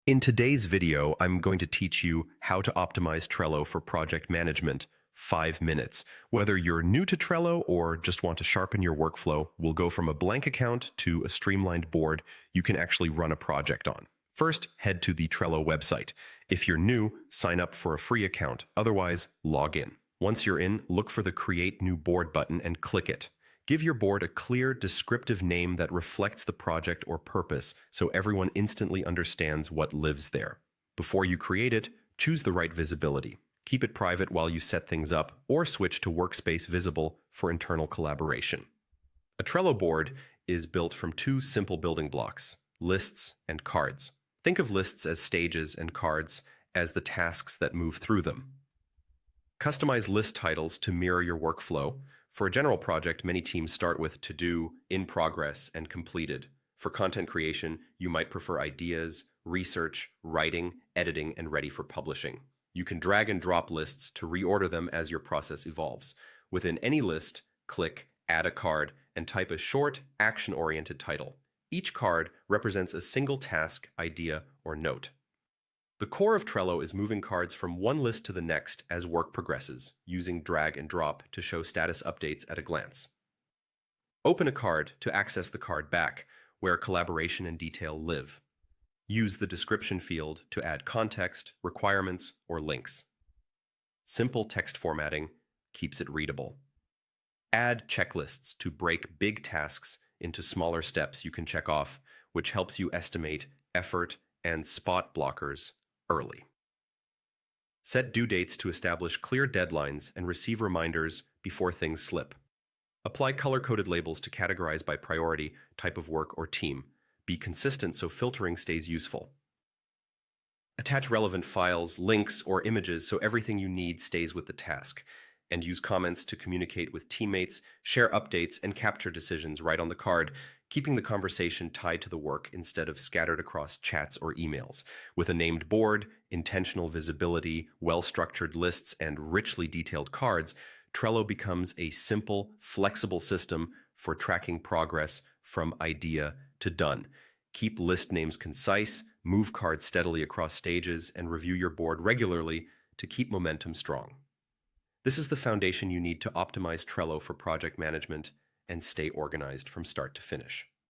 In today's video, I'm going to teach you how to optimize Trello for project management. 5 minutes. Whether you're new to Trello or just want to sharpen your workflow, we'll go from a blank account to a streamlined board you can actually run a project on. First, head to the Trello website. If you're new, sign up for a free account. Otherwise, log in. Once you're in, look for the Create New Board button and click it. Give your board a clear, descriptive name that reflects the project or purpose so everyone instantly understands what lives there. Before you create it, choose the right visibility. Keep it private while you set things up, or switch to Workspace Visible for internal collaboration. A Trello board is built from two simple building blocks: lists and cards. Think of lists as stages and cards as the tasks that move through them. Customize list titles to mirror your workflow. For a general project, many teams start with To Do, In Progress, and Completed. For content creation, you might prefer Ideas, Research, Writing, Editing, and Ready for Publishing. You can drag and drop lists to reorder them as your process evolves. Within any list, click Add a Card and type a short, action-oriented title. Each card represents a single task, idea, or note. The core of Trello is moving cards from one list to the next as work progresses, using drag and drop to show status updates at a glance. Open a card to access the card back, where collaboration and detail live. Use the description field to add context, requirements, or links. Simple text formatting keeps it readable. Add checklists to break big tasks into smaller steps you can check off, which helps you estimate effort and spot blockers early. Set due dates to establish clear deadlines and receive reminders before things slip. Apply color-coded labels to categorize by priority, type of work, or team. Be consistent so filtering stays useful. Attach relevant files, links, or images so everything you need stays with the task. And use comments to communicate with teammates, share updates, and capture decisions right on the card, keeping the conversation tied to the work instead of scattered across chats or emails. With a named board, intentional visibility, well-structured lists, and richly detailed cards, Trello becomes a simple, flexible system for tracking progress from idea to done. Keep list names concise, move cards steadily across stages, and review your board regularly to keep momentum strong. This is the foundation you need to optimize Trello for project management and stay organized from start to finish.